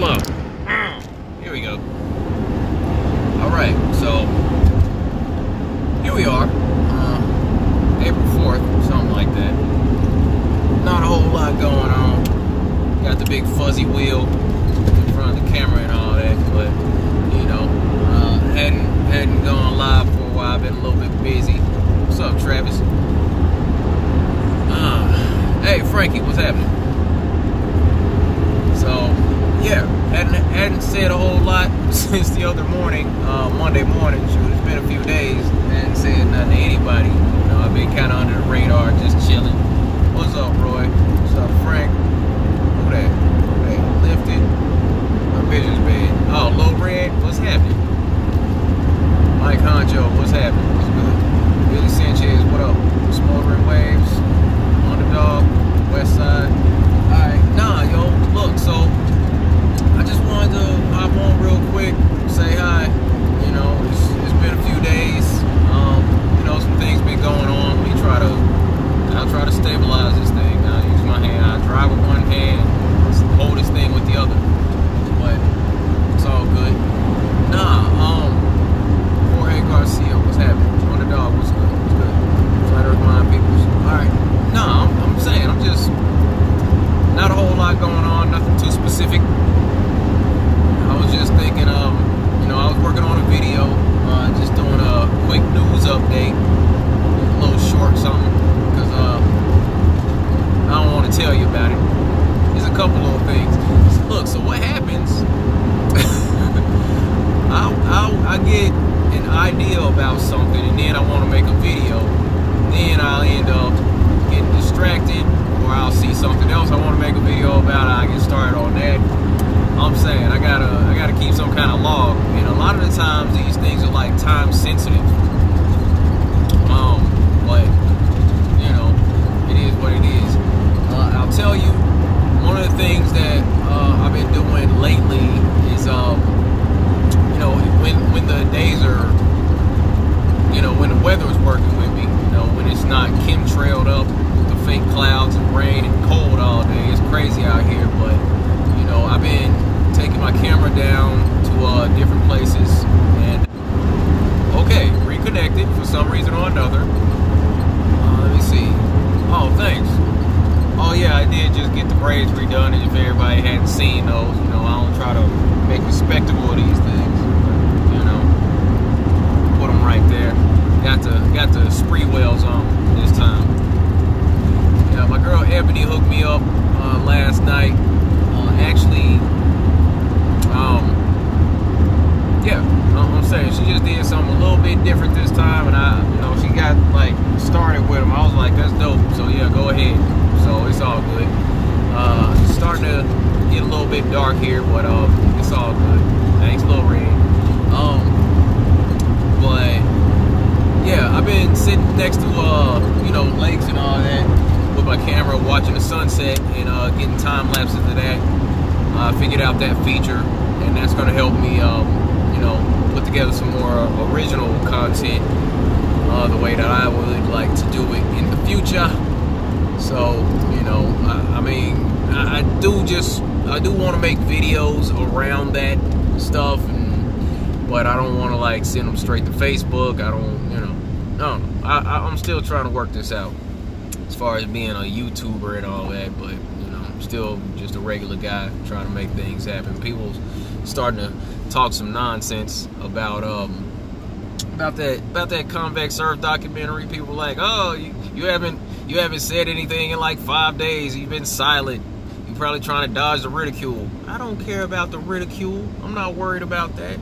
Hold up. Here we go. Alright, so here we are. April 4th, something like that. Not a whole lot going on. Got the big fuzzy wheel in front of the camera and all that, but you know, hadn't gone live for a while. Been a little bit busy. What's up, Travis? Hey, Frankie, what's happening? So, yeah, hadn't said a whole lot since the other morning, Monday morning. Shoot, it's been a few days. Hadn't said nothing to anybody. You know, I've been kind of under the radar, just chilling. What's up, Roy? What's up, Frank? Who that? Hey, lifted. My vision's bad. Oh, Low Red, what's happening? Mike Honcho, what's happening? What's good? Billy Sanchez, what up? Smoldering Waves, Underdog, West Side. Alright, nah, yo, look, so I just wanted to hop on real quick, say hi. You know, it's been a few days. You know, some things been going on. I'll try to stabilize this thing. I'll use my hand. I drive with one hand, hold this thing with the other. But it's all good. Nah, Jorge Garcia, what's happening? Underdog, what's good? What's good? Try to remind people. Alright. Nah, I'm saying, I'm just not a whole lot going on, nothing too specific. I was just thinking, you know, I was working on a video, just doing a quick news update, a little short something, because I don't want to tell you about it. There's a couple little things. Look, so what happens, I get an idea about something, and then I want to make a video, then I'll end up getting distracted, or I'll see something else I want to make a video about, I get started on that. I'm saying I gotta keep some kind of log, and a lot of the times these things are like time sensitive. But you know, it is what it is. I'll tell you, one of the things that I've been doing lately is you know, when the days are, you know, when the weather is working with me, you know, when it's not chemtrailed up with the fake clouds and rain and cold all day. It's crazy out here, but you know, I've been taking my camera down to different places, and okay, reconnected for some reason or another. Let me see. Oh, thanks. Oh yeah, I did just get the braids redone, and if everybody hadn't seen those, you know, I don't try to make a spectacle of these things. You know, put them right there. Got the spree wells on this time. Yeah, my girl Ebony hooked me up last night. Actually, yeah, I'm saying she just did something a little bit different this time, and you know, she got like started with them. I was like, that's dope. So yeah, go ahead. So it's all good. It's starting to get a little bit dark here, but it's all good. Thanks, Lil Red. But yeah, I've been sitting next to you know, lakes and all that with my camera, watching the sunset and getting time lapses of that. I figured out that feature, and that's going to help me, you know, put together some more original content the way that I would like to do it in the future. So, you know, I mean, I do want to make videos around that stuff, but I don't want to like send them straight to Facebook. I don't, you know, no, I'm still trying to work this out as far as being a YouTuber and all that, but still just a regular guy trying to make things happen. People starting to talk some nonsense about that Convex Earth documentary. People like, oh, you haven't said anything in like 5 days. You've been silent. You're probably trying to dodge the ridicule. I don't care about the ridicule. I'm not worried about that.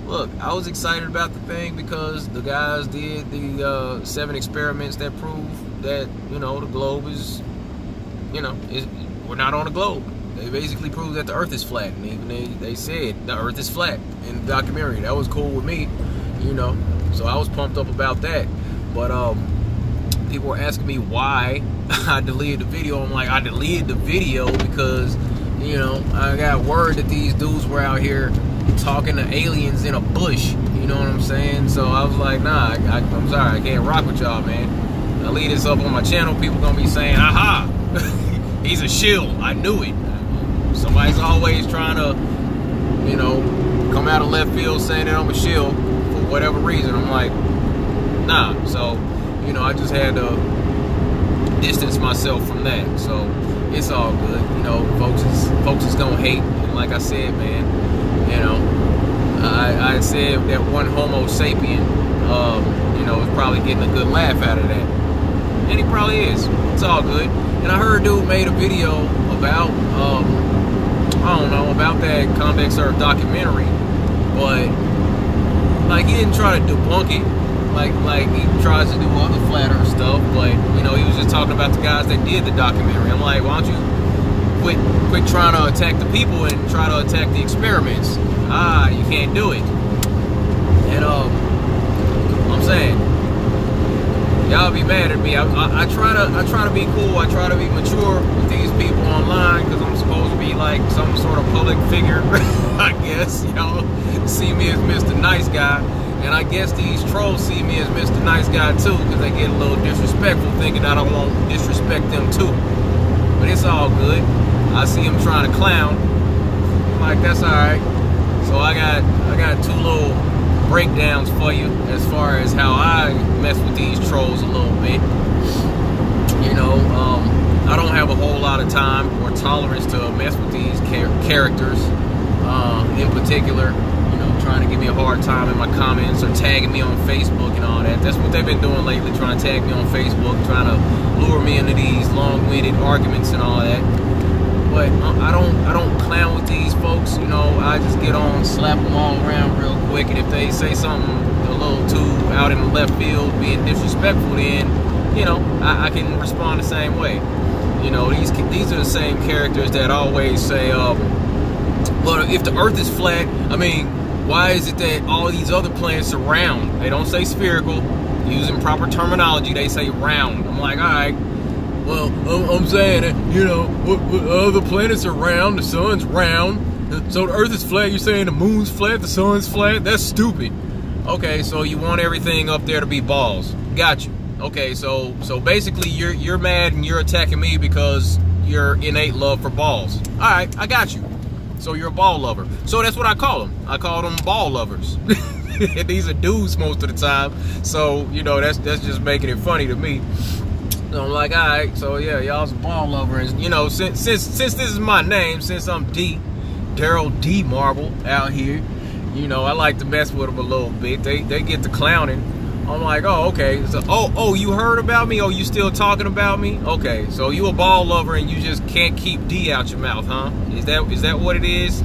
Look, I was excited about the thing because the guys did the 7 experiments that prove that, you know, the globe is, you know, we're not on a globe. They basically proved that the Earth is flat, and even they said the Earth is flat in the documentary. That was cool with me, you know. So I was pumped up about that. But people were asking me why I deleted the video. I'm like, I deleted the video because, you know, I got word that these dudes were out here talking to aliens in a bush. You know what I'm saying? So I was like, nah, I'm sorry, I can't rock with y'all, man. I leave this up on my channel. People gonna be saying, aha. He's a shill. I knew it. Somebody's always trying to you know, come out of left field saying that I'm a shill for whatever reason. I'm like, nah. So, you know, I just had to distance myself from that. So it's all good. You know, folks is gonna hate. And like I said, man, you know, I said that one Homo sapien, you know, is probably getting a good laugh out of that. And he probably is. It's all good. And I heard a dude made a video about, I don't know, about that Convex Earth documentary, but like he didn't try to debunk it, like he tries to do other flat Earth stuff. But you know, he was just talking about the guys that did the documentary. I'm like, why don't you quit trying to attack the people and try to attack the experiments? You can't do it. And I'm saying, y'all be mad at me. I try to be cool. I try to be mature with these people online because I'm supposed to be like some sort of public figure. I guess, you know, see me as Mr. Nice Guy, and I guess these trolls see me as Mr. Nice Guy too because they get a little disrespectful, thinking I don't want to disrespect them too. But it's all good. I see them trying to clown. I'm like, that's all right. So I got two little breakdowns for you as far as how I mess with these trolls a little bit. You know, I don't have a whole lot of time or tolerance to mess with these characters in particular, you know, trying to give me a hard time in my comments or tagging me on Facebook and all that. That's what they've been doing lately, trying to tag me on Facebook, trying to lure me into these long-winded arguments and all that. But I don't clown with these folks, you know. I just get on, slap them all around real quick, and if they say something a little too out in the left field, being disrespectful, then, you know, I can respond the same way. You know, these are the same characters that always say, well, if the Earth is flat, I mean, why is it that all these other planets are round? They don't say spherical. Using proper terminology, they say round. I'm like, all right. Well, I'm saying that, you know, other planets are round, the sun's round, so the Earth is flat. You're saying the moon's flat, the sun's flat? That's stupid. Okay, so you want everything up there to be balls. Got you. Okay, so basically you're mad and you're attacking me because your innate love for balls. All right, I got you. So you're a ball lover. So that's what I call them. I call them ball lovers. And these are dudes most of the time. So, you know, that's just making it funny to me. So I'm like, all right, so yeah, y'all's a ball lover. And, you know, since this is my name, since I'm Daryl D. Marble out here, you know, I like to mess with them a little bit. They get to clowning. I'm like, oh, okay. So, oh, you heard about me? Oh, you still talking about me? Okay, so you a ball lover and you just can't keep D out your mouth, huh? Is that what it is?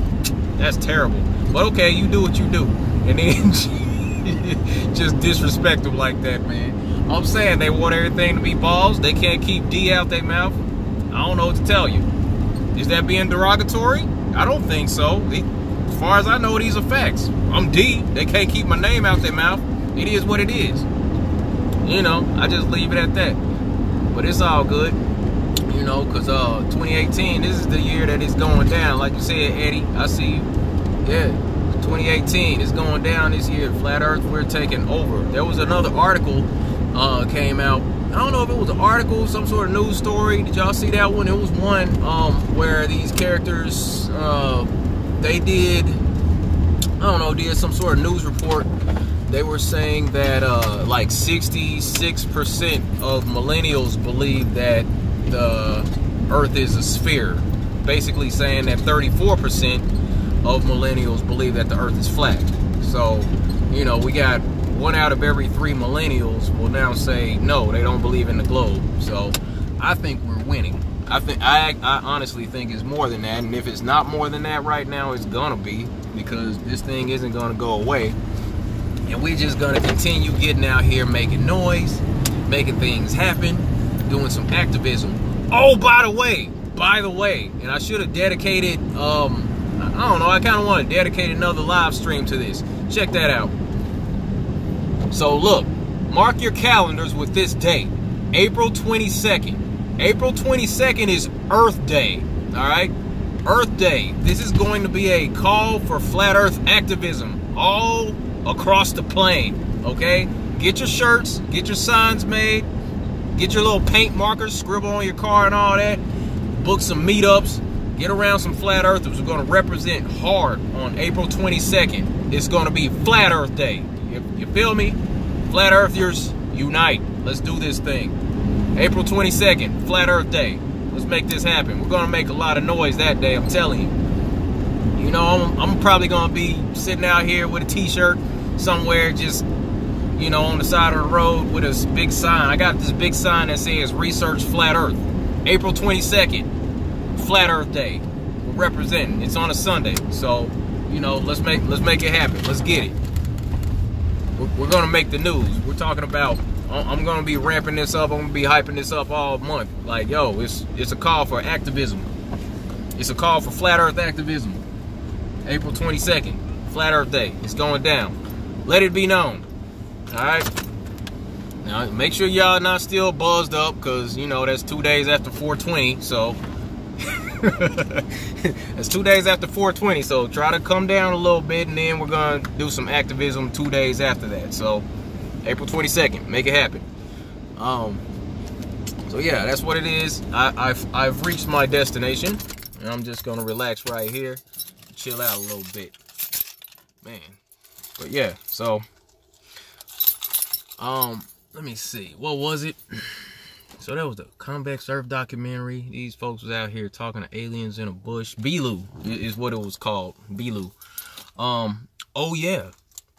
That's terrible. But okay, you do what you do. And then just disrespect them like that, man. I'm saying they want everything to be balls. They can't keep D out their mouth. I don't know what to tell you. Is that being derogatory? I don't think so. As far as I know, these are facts. I'm D. They can't keep my name out their mouth. It is what it is. You know, I just leave it at that. But it's all good. You know, because 2018, this is the year that it's going down. Like you said, Eddie, I see you. Yeah, 2018 is going down this year. Flat Earth, we're taking over. There was another article came out. I don't know if it was an article, some sort of news story. Did y'all see that one? It was one where these characters, they did, I don't know, did some sort of news report. They were saying that like 66% of millennials believe that the Earth is a sphere. Basically saying that 34% of millennials believe that the Earth is flat. So, you know, we got 1 out of every 3 millennials will now say no, they don't believe in the globe. So I think we're winning. I honestly think it's more than that, and if it's not more than that right now, it's gonna be, because this thing isn't gonna go away. And we're just gonna continue getting out here making noise, making things happen, doing some activism. Oh, by the way, and I should have dedicated, I don't know, I kind of want to dedicate another live stream to this. Check that out. So look, mark your calendars with this date, April 22nd. April 22nd is Earth Day, all right? Earth Day. This is going to be a call for flat Earth activism all across the plane, okay? Get your shirts, get your signs made, get your little paint markers, scribble on your car and all that, book some meetups, Get around some flat earthers. We're going to represent hard on April 22nd. It's going to be Flat Earth Day. You feel me? Flat earthers, unite. Let's do this thing. April 22nd, Flat Earth Day. Let's make this happen. We're going to make a lot of noise that day, I'm telling you. You know, I'm probably going to be sitting out here with a t-shirt somewhere, just, you know, on the side of the road with a big sign. I got this big sign that says Research Flat Earth. April 22nd, Flat Earth Day. We're representing. It's on a Sunday. So, you know, let's make it happen. Let's get it. We're going to make the news. We're talking about, I'm going to be ramping this up. I'm going to be hyping this up all month. Like, yo, it's a call for activism. It's a call for Flat Earth activism. April 22nd, Flat Earth Day. It's going down. Let it be known. All right? Now, make sure y'all not still buzzed up, because, you know, that's 2 days after 420. So, that's 2 days after 420. So, try to come down a little bit, and then we're going to do some activism 2 days after that. So, April 22nd. Make it happen. So, yeah, that's what it is. I've reached my destination, and I'm just going to relax right here. Chill out a little bit, man. But yeah, so let me see, what was it? So that was the Convex Earth documentary. These folks was out here talking to aliens in a bush. Belu is what it was called. Belu. Oh yeah.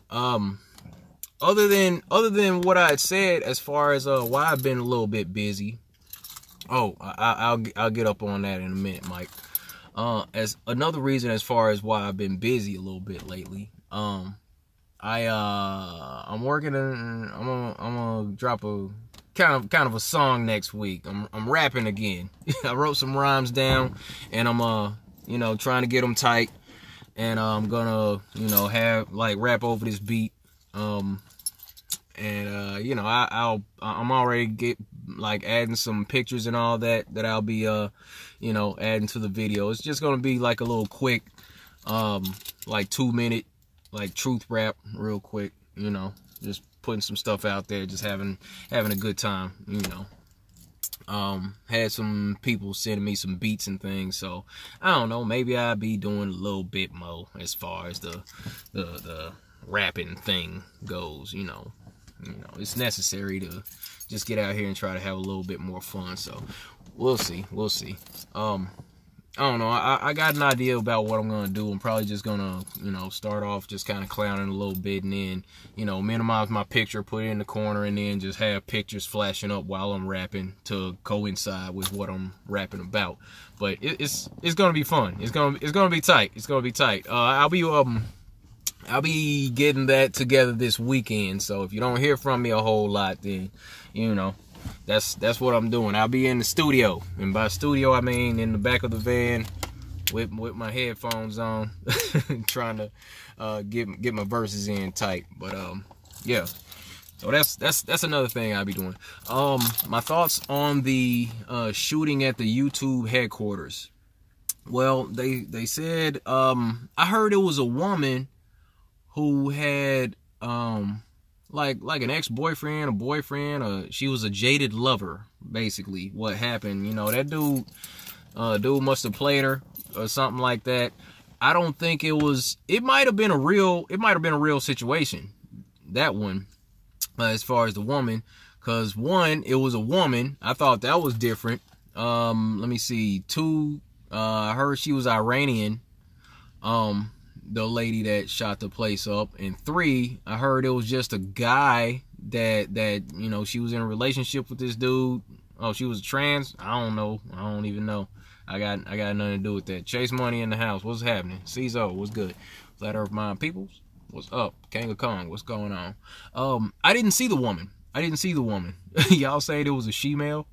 Other than what I had said as far as why I've been a little bit busy. Oh, I'll get up on that in a minute, Mike. As another reason as far as why I've been busy a little bit lately, I'm working on, I'm gonna drop a kind of a song next week. I'm rapping again. I wrote some rhymes down, and I'm you know, trying to get them tight, and I'm gonna, you know, have like rap over this beat. You know, I'm already adding some pictures and all that I'll be you know, adding to the video. It's just gonna be like a little quick like 2-minute like truth rap real quick, you know, just putting some stuff out there, just having a good time, you know. Had some people sending me some beats and things, so I don't know, maybe I'll be doing a little bit more as far as the rapping thing goes, you know. It's necessary to just get out here and try to have a little bit more fun. So we'll see. I don't know. I got an idea about what I'm gonna do. I'm probably just gonna, you know, start off just kind of clowning a little bit, and then, you know, minimize my picture, put it in the corner, and then just have pictures flashing up while I'm rapping to coincide with what I'm rapping about. But it's gonna be fun. It's gonna be tight. It's gonna be tight. I'll be getting that together this weekend, so if you don't hear from me a whole lot, then, you know, that's what I'm doing. I'll be in the studio, and by studio I mean in the back of the van with my headphones on, trying to get my verses in tight. But yeah, so that's another thing I'll be doing. My thoughts on the shooting at the YouTube headquarters. Well, they said, I heard it was a woman who had like an ex-boyfriend, a boyfriend, she was a jaded lover, basically. What happened, you know, that dude must have played her or something like that. I don't think it might have been a real situation, that one, as far as the woman, because one, it was a woman. I thought that was different. Let me see. Two, I heard she was Iranian, the lady that shot the place up. And three, I heard it was just a guy that you know, she was in a relationship with this dude. Oh, she was trans? I don't know. I don't even know. I got nothing to do with that. Chase Money in the house. What's happening? CZO, what's good? Flat Earth Mind Peoples, what's up? King of Kong, what's going on? I didn't see the woman. Y'all saying it was a she-male?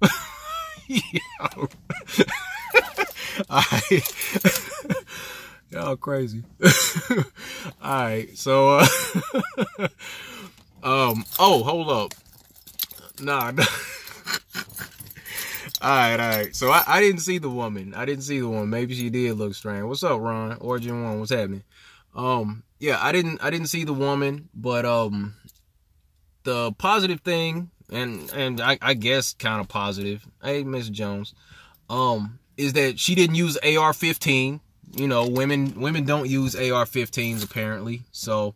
Y'all crazy. Alright, so oh, hold up. Nah. Alright. So I didn't see the woman. Maybe she did look strange. What's up, Ron? Origin 1, what's happening? Yeah, I didn't see the woman, but the positive thing, and I guess kind of positive, hey, Miss Jones, is that she didn't use AR-15. You know, women don't use AR-15s apparently. So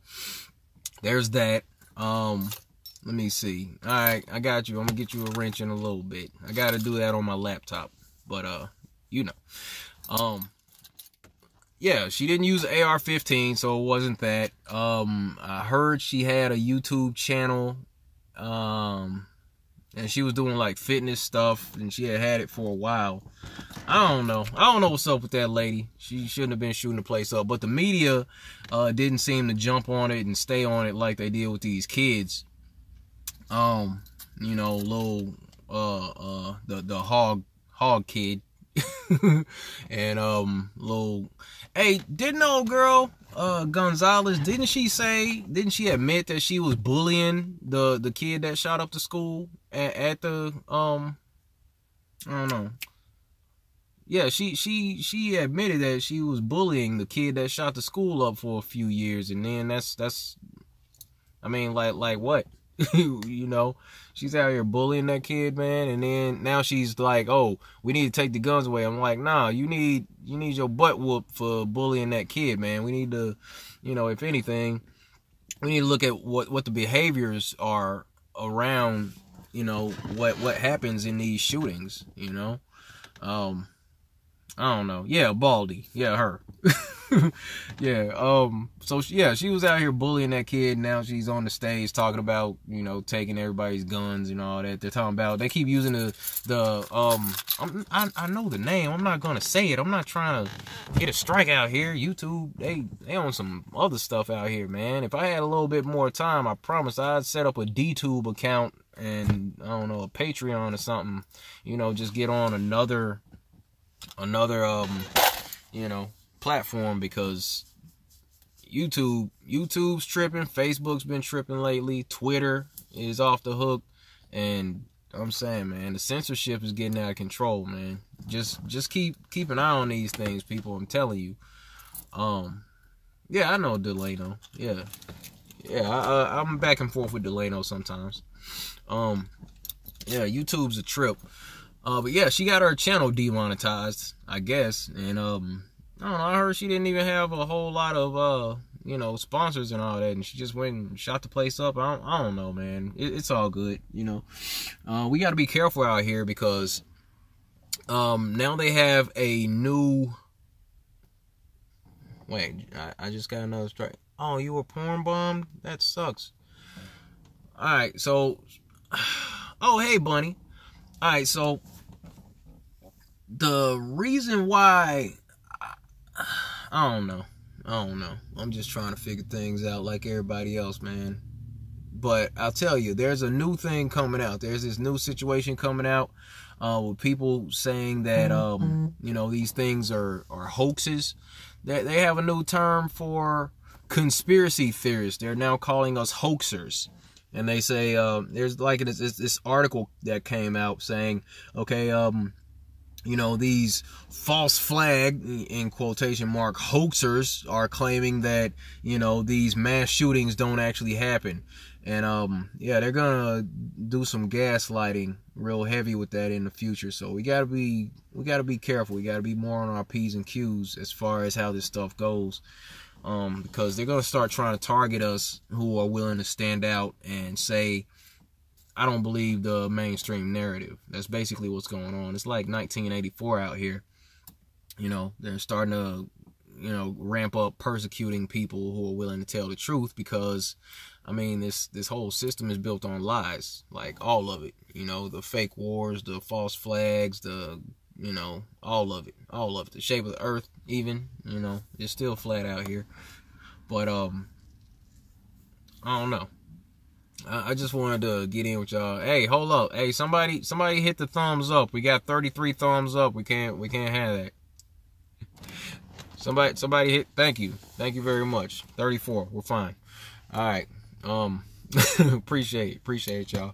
there's that. Let me see. All right, I got you. I'm gonna get you a wrench in a little bit. I gotta do that on my laptop, but you know, yeah, she didn't use AR-15, so it wasn't that. I heard she had a YouTube channel, and she was doing like fitness stuff, and she had it for a while. I don't know what's up with that lady. She shouldn't have been shooting the place up, but the media didn't seem to jump on it and stay on it like they did with these kids. You know, little the hog kid. And little, hey, didn't old girl Gonzalez, didn't she admit that she was bullying the kid that shot up the school at the I don't know. Yeah, she admitted that she was bullying the kid that shot the school up for a few years, and then that's I mean, like what? You know, she's out here bullying that kid, man, and then now she's like, oh, we need to take the guns away. I'm like, nah, you need your butt whooped for bullying that kid, man. We need to, you know, if anything, we need to look at what the behaviors are around, you know, what happens in these shootings, you know. I don't know. Yeah, Baldy. Yeah, her. Yeah. So she was out here bullying that kid. Now she's on the stage talking about, you know, taking everybody's guns and all that. They're talking about, they keep using I know the name. I'm not gonna say it. I'm not trying to get a strike out here. YouTube, they own some other stuff out here, man. If I had a little bit more time, I promise I'd set up a DTube account and, I don't know, a Patreon or something. You know, just get on another you know, platform, because YouTube's tripping, Facebook's been tripping lately, Twitter is off the hook, and I'm saying, man, the censorship is getting out of control, man. Just keep an eye on these things, people. I'm telling you. Yeah, I know Delano. Yeah, I'm back and forth with Delano sometimes. Yeah, YouTube's a trip. But yeah, she got her channel demonetized, I guess, and I don't know, I heard she didn't even have a whole lot of you know, sponsors and all that, and she just went and shot the place up. I don't know, man. It's all good, you know. We got to be careful out here, because now they have a new. Wait, I just got another strike. Oh, you were porn bombed? That sucks. All right, so, oh, hey, Bunny. All right, so the reason why, I don't know. I'm just trying to figure things out like everybody else, man. But I'll tell you, there's a new thing coming out. There's this new situation coming out with people saying that, you know, these things are hoaxes. They have a new term for conspiracy theorists. They're now calling us hoaxers. And they say, there's like this article that came out saying, okay, you know, these false flag, in quotation mark, hoaxers are claiming that, you know, these mass shootings don't actually happen. And, yeah, they're gonna do some gaslighting real heavy with that in the future. So we gotta be careful. We gotta be more on our P's and Q's as far as how this stuff goes. Because they're gonna start trying to target us who are willing to stand out and say, I don't believe the mainstream narrative. That's basically what's going on. It's like 1984 out here. You know, they're starting to, you know, ramp up persecuting people who are willing to tell the truth, because, I mean, this whole system is built on lies, like all of it. You know, the fake wars, the false flags, the, you know, all of it. The shape of the earth, even, you know, it's still flat out here. But, I don't know. I just wanted to get in with y'all. Hey, hold up. Hey, somebody hit the thumbs up. We got 33 thumbs up. We can't have that. Somebody hit. Thank you very much. 34. We're fine. All right. Appreciate y'all.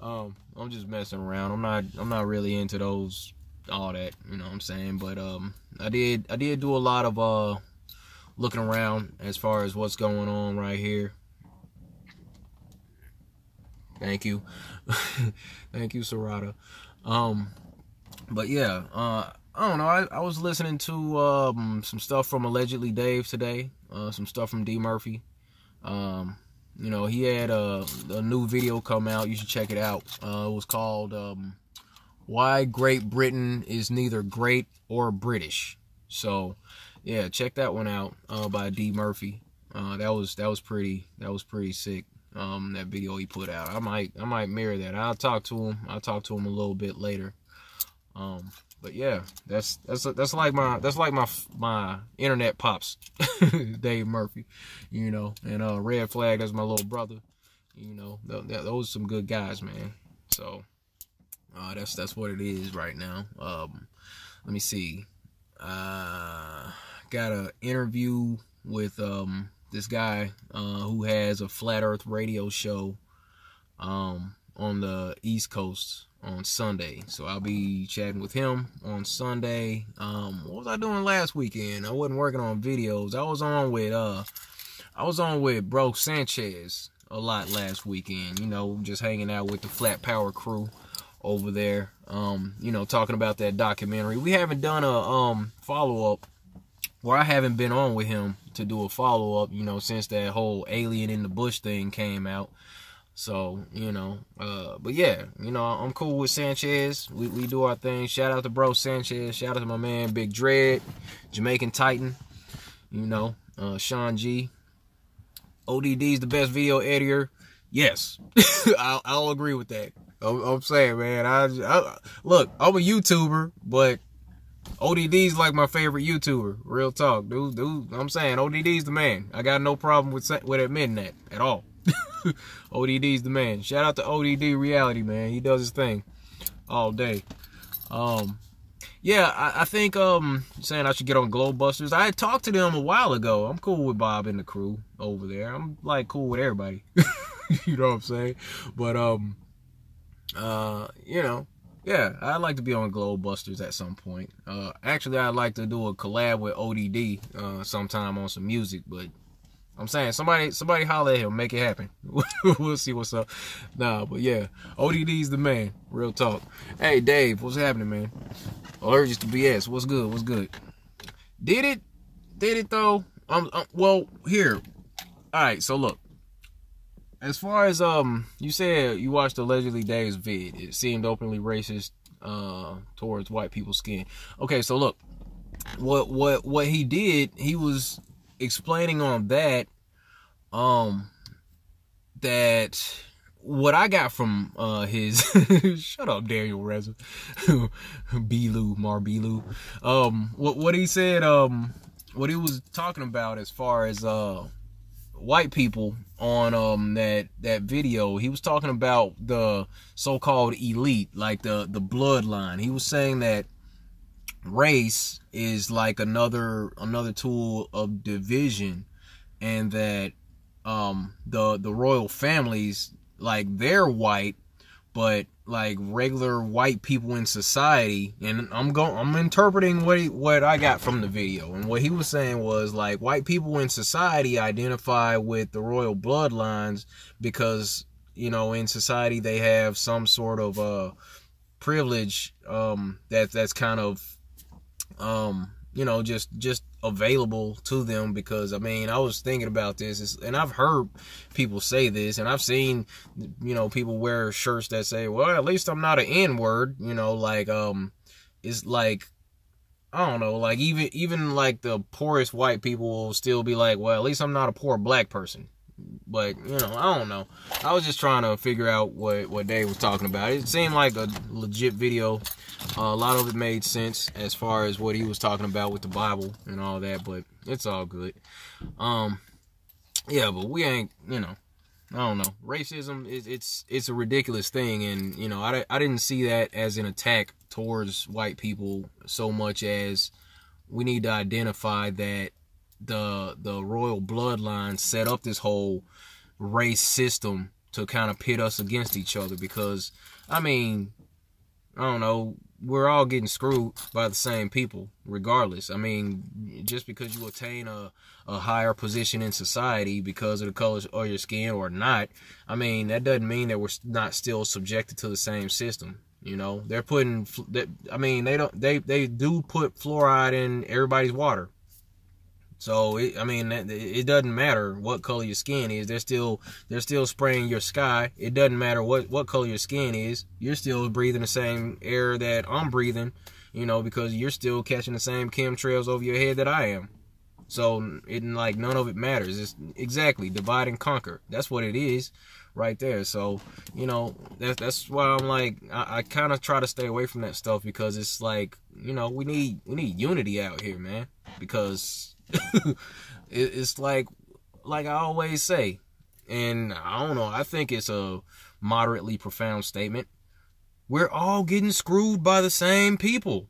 I'm just messing around. I'm not really into all that, you know what I'm saying? But I did do a lot of looking around as far as what's going on right here. Thank you. Thank you, Sarada. But yeah, I don't know. I was listening to some stuff from Allegedly Dave today. Some stuff from D Murphy. You know, he had a new video come out. You should check it out. It was called Why Great Britain is Neither Great or British. So yeah, check that one out by D Murphy. That was pretty sick. That video he put out. I might mirror that. I'll talk to him a little bit later. But yeah, that's like my internet pops, Dave Murphy, you know, and Red Flag, that's my little brother, you know. Those are some good guys, man. So that's what it is right now. Let me see. Got an interview with this guy who has a flat Earth radio show on the East Coast on Sunday. So I'll be chatting with him on Sunday. What was I doing last weekend? I wasn't working on videos. I was on with Bro Sanchez a lot last weekend, you know, just hanging out with the Flat Power crew over there, you know, talking about that documentary. We haven't done a follow-up, or I haven't been on with him to do a follow-up, you know, since that whole Alien in the Bush thing came out. So, you know, but yeah, you know, I'm cool with Sanchez. We do our thing. Shout out to Bro Sanchez. Shout out to my man Big Dread, Jamaican Titan, you know, Sean G. ODD's the best video editor. Yes, I'll agree with that. I'm saying, man, I look, I'm a YouTuber, but ODD's like my favorite YouTuber. Real talk, dude. I'm saying ODD's the man. I got no problem with admitting that at all. ODD's the man. Shout out to ODD Reality, man. He does his thing all day. Yeah, I think saying I should get on Globebusters. I had talked to them a while ago. I'm cool with Bob and the crew over there. I'm like cool with everybody. You know what I'm saying? But you know, yeah, I'd like to be on Globebusters at some point. Actually, I'd like to do a collab with ODD sometime on some music, but I'm saying somebody holler at him, make it happen. We'll see what's up. Nah, but yeah, ODD's the man. Real talk. Hey Dave, what's happening, man? Allergic to BS. What's good? What's good? Did it though? Well, here. All right. So look. As far as you said you watched Allegedly Dave's vid. It seemed openly racist towards white people's skin. Okay, so look. What he did, he was explaining on that that what I got from his shut up Daniel Reza Belu Marbilu what he said, what he was talking about as far as white people on that video, he was talking about the so-called elite, like the bloodline. He was saying that race is like another tool of division, and that the royal families, like, they're white, but like regular white people in society, and I'm interpreting what I got from the video, and what he was saying was, like, white people in society identify with the royal bloodlines because, you know, in society they have some sort of privilege that's kind of you know, just available to them. Because I mean, I was thinking about this, and I've heard people say this, and I've seen, you know, people wear shirts that say, well, at least I'm not an N-word, you know, like it's like, I don't know, like even like the poorest white people will still be like, well, at least I'm not a poor black person. But, you know, I don't know. I was just trying to figure out what Dave was talking about. It seemed like a legit video. A lot of it made sense as far as what he was talking about with the Bible and all that, but it's all good. Yeah, but we ain't, you know, I don't know. Racism, it's a ridiculous thing, and, you know, I didn't see that as an attack towards white people so much as we need to identify that the royal bloodline set up this whole race system to kind of pit us against each other. Because, I mean, I don't know, we're all getting screwed by the same people regardless. I mean, just because you attain a higher position in society because of the color of your skin or not, I mean, that doesn't mean that we're not still subjected to the same system. You know, they're putting, I mean, they do put fluoride in everybody's water. So, I mean, it doesn't matter what color your skin is. They're still spraying your sky. It doesn't matter what color your skin is. You're still breathing the same air that I'm breathing, you know, because you're still catching the same chemtrails over your head that I am. So, none of it matters. It's exactly divide and conquer. That's what it is right there. So, you know, that's why I'm like, I kind of try to stay away from that stuff, because it's like, you know, we need unity out here, man. Because it's like I always say, and I don't know, I think it's a moderately profound statement. We're all getting screwed by the same people.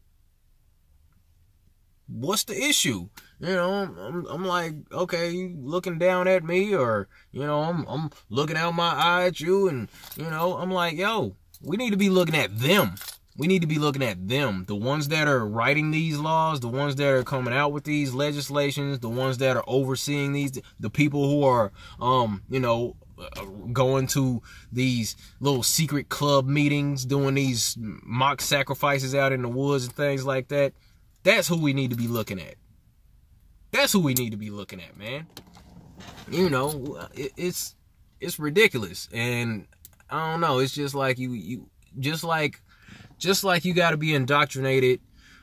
What's the issue? You know, I'm like, okay, you looking down at me, or, you know, I'm looking out my eye at you, and, you know, I'm like, yo, we need to be looking at them. We need to be looking at them, the ones that are writing these laws, the ones that are coming out with these legislations, the ones that are overseeing these, the people who are, you know, going to these little secret club meetings, doing these mock sacrifices out in the woods and things like that. That's who we need to be looking at. That's who we need to be looking at, man. You know, it's ridiculous, and I don't know. It's just like just like you got to be indoctrinated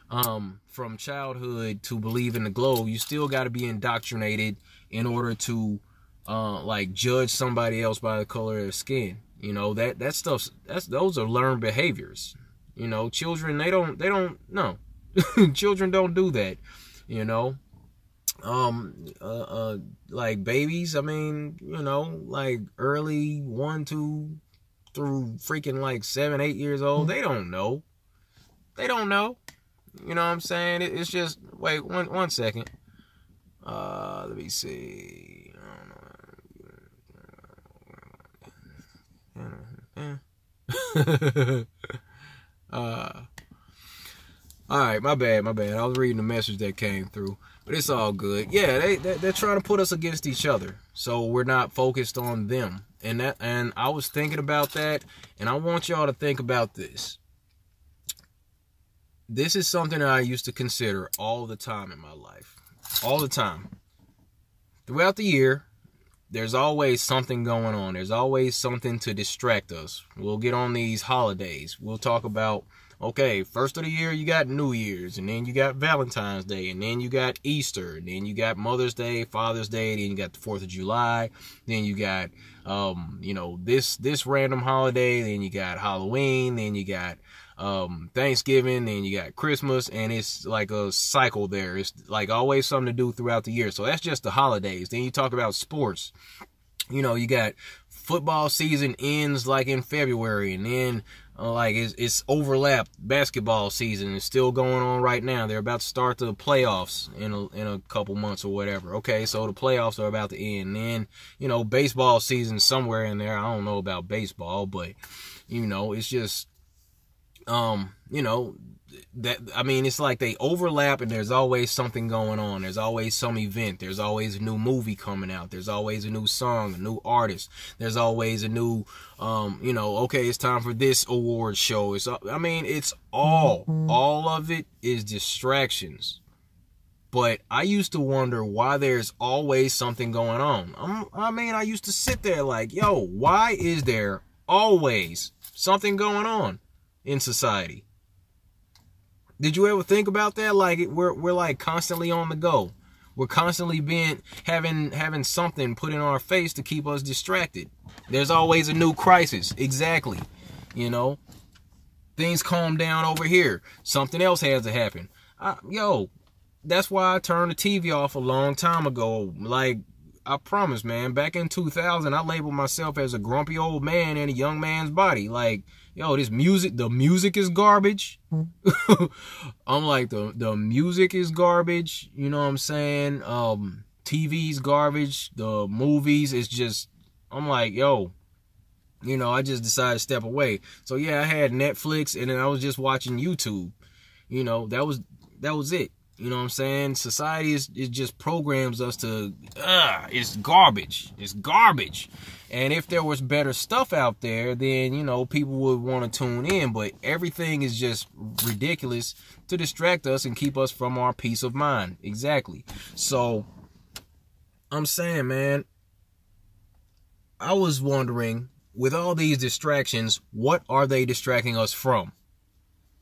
from childhood to believe in the globe. You still got to be indoctrinated in order to like judge somebody else by the color of their skin. You know, that stuff. Those are learned behaviors. You know, children they don't no. Children don't do that. You know. Like babies, I mean, you know, like early 1, 2 through freaking like 7, 8 years old, they don't know. They don't know. You know what I'm saying? It's just, wait, one second. Let me see. All right, my bad. I was reading the message that came through, but it's all good. Yeah, they're trying to put us against each other, so we're not focused on them. And I was thinking about that, and I want y'all to think about this. This is something that I used to consider all the time in my life. All the time. Throughout the year, there's always something going on. There's always something to distract us. We'll get on these holidays. We'll talk about, okay, first of the year, you got New Year's, and then you got Valentine's Day, and then you got Easter, and then you got Mother's Day, Father's Day, then you got the 4th of July, then you got, you know, this random holiday, then you got Halloween, then you got Thanksgiving, then you got Christmas, and it's like a cycle there. It's like always something to do throughout the year. So that's just the holidays. Then you talk about sports. You know, you got football season ends like in February, and then like it's overlapped. Basketball season is still going on right now. They're about to start the playoffs in a couple months or whatever. Okay, so the playoffs are about to end. And then, you know, baseball season somewhere in there. I don't know about baseball, but, you know, it's just, you know, that, I mean, it's like they overlap, and there's always something going on. There's always some event. There's always a new movie coming out. There's always a new song, a new artist. There's always a new, you know, okay, it's time for this award show. I mean, it's all of it is distractions. But I used to wonder why there's always something going on. I mean, I used to sit there like, yo, why is there always something going on in society? Did you ever think about that? Like we're like constantly on the go. We're constantly having something put in our face to keep us distracted. There's always a new crisis. Exactly. You know, things calm down over here. Something else has to happen. Yo, that's why I turned the TV off a long time ago. Like, I promise, man, back in 2000, I labeled myself as a grumpy old man in a young man's body. Like, yo, the music is garbage. I'm like, the music is garbage. You know what I'm saying? TV's garbage. The movies is just, I'm like, yo, you know, I just decided to step away. So yeah, I had Netflix, and then I was just watching YouTube. You know, that was it. You know what I'm saying? Society it just programs us to, it's garbage. It's garbage. And if there was better stuff out there, then, you know, people would want to tune in. But everything is just ridiculous to distract us and keep us from our peace of mind. Exactly. So, I'm saying, man, I was wondering, with all these distractions, what are they distracting us from?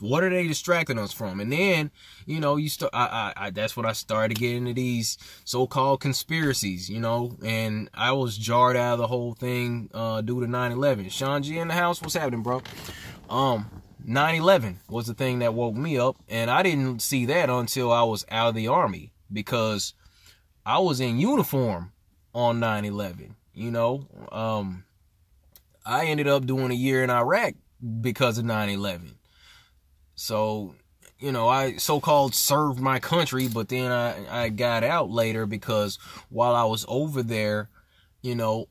What are they distracting us from? And then, you know, that's when I started to get into these so-called conspiracies, you know, and I was jarred out of the whole thing due to 9/11. Sean G in the house, what's happening, bro? 9/11 was the thing that woke me up, and I didn't see that until I was out of the Army, because I was in uniform on 9/11, you know. I ended up doing a year in Iraq because of 9/11. So, you know, I so-called served my country, but then I got out later because while I was over there, you know,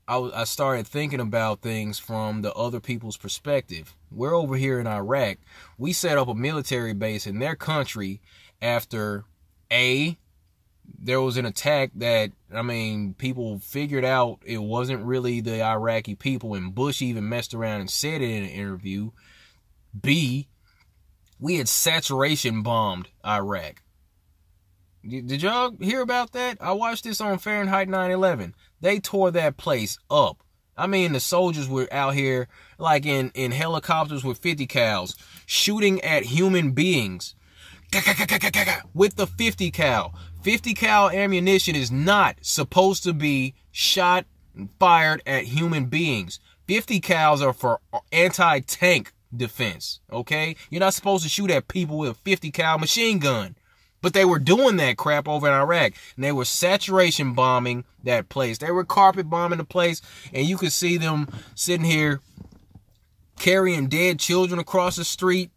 I started thinking about things from the other people's perspective. We're over here in Iraq. We set up a military base in their country after there was an attack that, I mean, people figured out it wasn't really the Iraqi people, and Bush even messed around and said it in an interview. B, we had saturation bombed Iraq. Did y'all hear about that? I watched this on Fahrenheit 9/11. They tore that place up. I mean, the soldiers were out here like in helicopters with 50 cals shooting at human beings with the 50 cal. 50 cal ammunition is not supposed to be shot and fired at human beings. 50 cals are for anti-tank defense, okay? You're not supposed to shoot at people with a 50 cal machine gun. But they were doing that crap over in Iraq, and they were saturation bombing that place. They were carpet bombing the place, and you could see them sitting here carrying dead children across the street.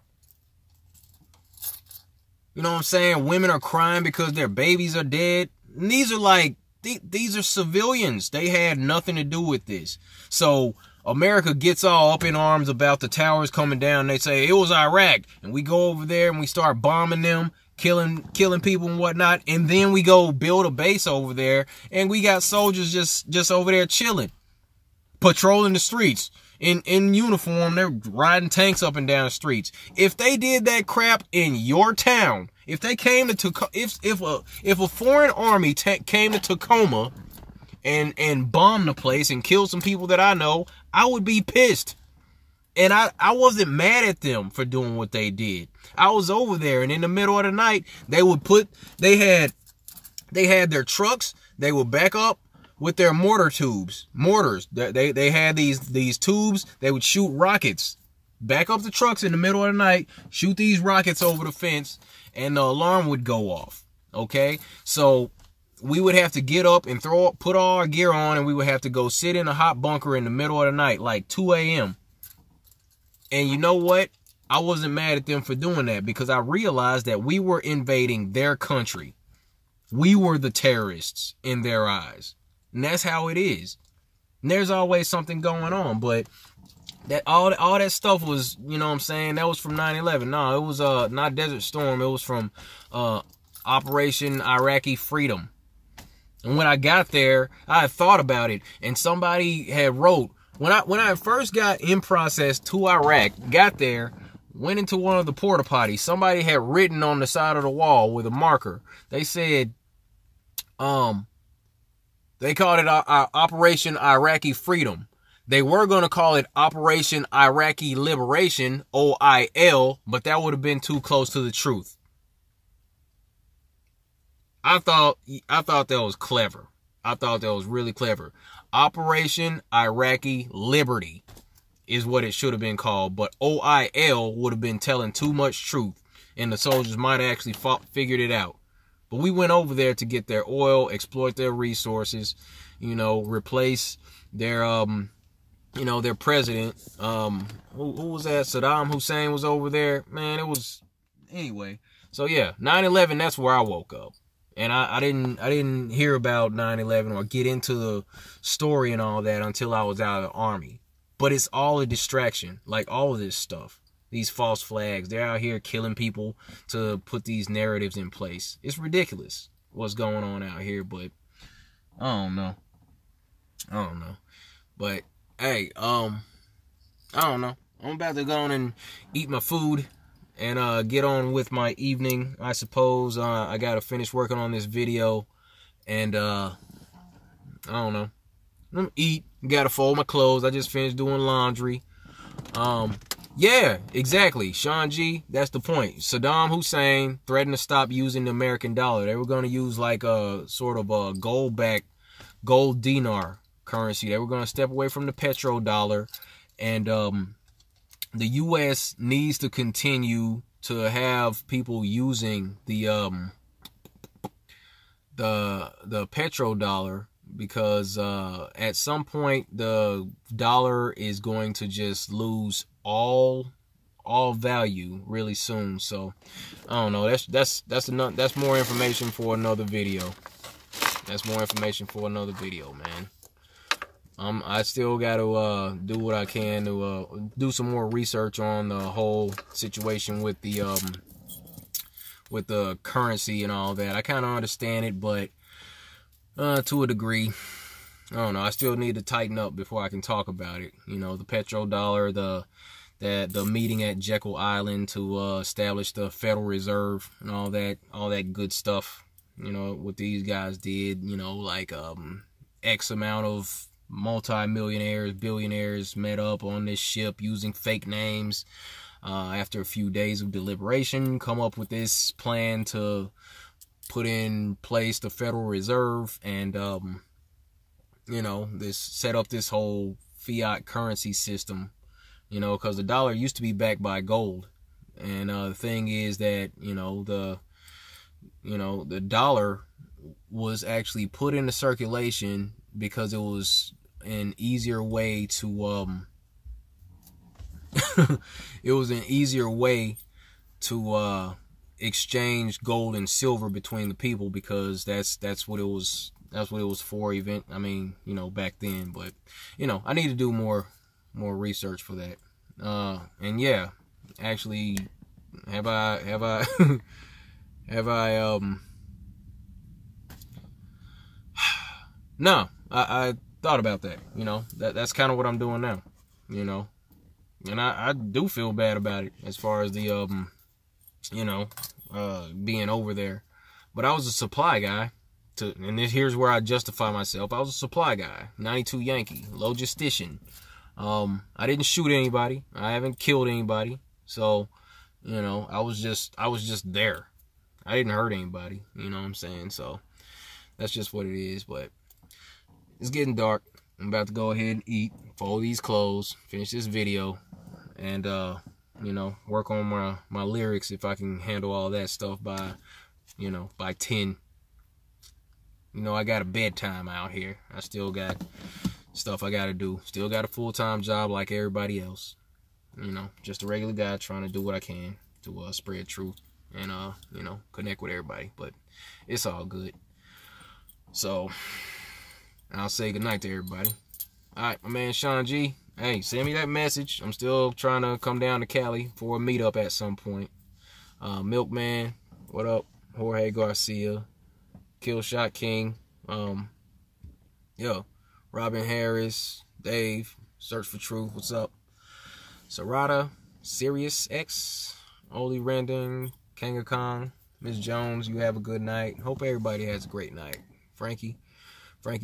You know what I'm saying? Women are crying because their babies are dead. And these are civilians. They had nothing to do with this. So America gets all up in arms about the towers coming down. They say it was Iraq, and we go over there and we start bombing them, killing people and whatnot, and then we go build a base over there, and we got soldiers just over there chilling, patrolling the streets in uniform. They're riding tanks up and down the streets. If they did that crap in your town, if they came to if a foreign army came to Tacoma and bombed the place and killed some people that I know, I would be pissed. And I wasn't mad at them for doing what they did. I was over there, and in the middle of the night, they had their trucks. They would back up with their mortars. They had these tubes. They would shoot rockets. Back up the trucks in the middle of the night, shoot these rockets over the fence, and the alarm would go off. Okay? So we would have to get up and put all our gear on, and we would have to go sit in a hot bunker in the middle of the night, like 2 a.m. And you know what? I wasn't mad at them for doing that, because I realized that we were invading their country. We were the terrorists in their eyes. And that's how it is. And there's always something going on. But that all that stuff was, you know what I'm saying, that was from 9/11. No, it was not Desert Storm. It was from Operation Iraqi Freedom. And when I got there, I had thought about it, and somebody had wrote, when I first got in process to Iraq, got there, went into one of the porta potties, somebody had written on the side of the wall with a marker. They said, they called it Operation Iraqi Freedom. They were going to call it Operation Iraqi Liberation, OIL, but that would have been too close to the truth. I thought that was clever. I thought that was really clever. Operation Iraqi Liberty is what it should have been called, but OIL would have been telling too much truth, and the soldiers might have actually figured it out. But we went over there to get their oil, exploit their resources, you know, replace their their president. Who was that? Saddam Hussein was over there. Man, it was, anyway. So yeah, 9/11, that's where I woke up. And I didn't hear about 9/11 or get into the story and all that until I was out of the Army. But it's all a distraction, like all of this stuff. these false flags. They're out here killing people to put these narratives in place. It's ridiculous what's going on out here, but I don't know. But hey, I don't know. I'm about to go on and eat my food and get on with my evening, I suppose. I gotta finish working on this video, and I don't know. I'm gonna eat. Gotta fold my clothes. I just finished doing laundry. Yeah, exactly. Sean G, that's the point. Saddam Hussein threatened to stop using the American dollar. They were going to use like a sort of a gold dinar currency. They were going to step away from the petrodollar. And the U.S. needs to continue to have people using the petrodollar, because at some point the dollar is going to just lose all value really soon. So I don't know. That's more information for another video. That's more information for another video, man. I still got to do what I can to do some more research on the whole situation with the currency and all that. I kind of understand it, but to a degree, I don't know. I still need to tighten up before I can talk about it. You know, the petrodollar, the meeting at Jekyll Island to establish the Federal Reserve and all that good stuff. You know, what these guys did, you know, like X amount of multi-millionaires, billionaires met up on this ship using fake names. After a few days of deliberation, come up with this plan to put in place the Federal Reserve and you know, set up this whole fiat currency system. You know, because the dollar used to be backed by gold, and the thing is that the dollar was actually put into circulation because it was an easier way to exchange gold and silver between the people, because that's what it was for. I mean, you know, back then. But you know, I need to do more research for that. And yeah, actually, have I no, I thought about that. You know, that's kind of what I'm doing now. You know, and I do feel bad about it as far as the being over there. But I was a supply guy. And here's where I justify myself. I was a supply guy, 92 Yankee, logistician. I didn't shoot anybody. I haven't killed anybody. So, you know, I was just there. I didn't hurt anybody. You know what I'm saying? So that's just what it is. But it's getting dark. I'm about to go ahead and eat, fold these clothes, finish this video, and you know, work on my lyrics if I can handle all that stuff by 10. You know, I got a bedtime out here. I still got stuff I got to do. Still got a full-time job like everybody else. You know, just a regular guy trying to do what I can to spread truth and, you know, connect with everybody. But it's all good. So, I'll say goodnight to everybody. All right, my man Sean G. Hey, send me that message. I'm still trying to come down to Cali for a meetup at some point. Milkman, what up? Jorge Garcia. Killshot King, Robin Harris, Dave, Search for Truth, what's up? Sarada, Sirius X, Oli Randon, Kanga Kong, Miss Jones, you have a good night. Hope everybody has a great night. Frankie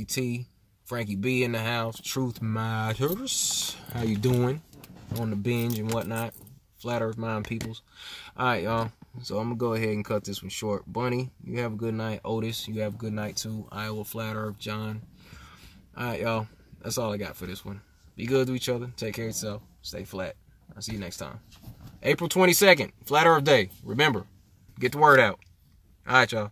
T, Frankie B in the house, Truth Matters. How you doing? On the binge and whatnot. Flat Earth Mind Peoples. Alright, y'all. So I'm going to go ahead and cut this one short. Bunny, you have a good night. Otis, you have a good night too. Iowa Flat Earth, John. Alright, y'all. That's all I got for this one. Be good to each other. Take care of yourself. Stay flat. I'll see you next time. April 22nd, Flat Earth Day. Remember, get the word out. Alright, y'all.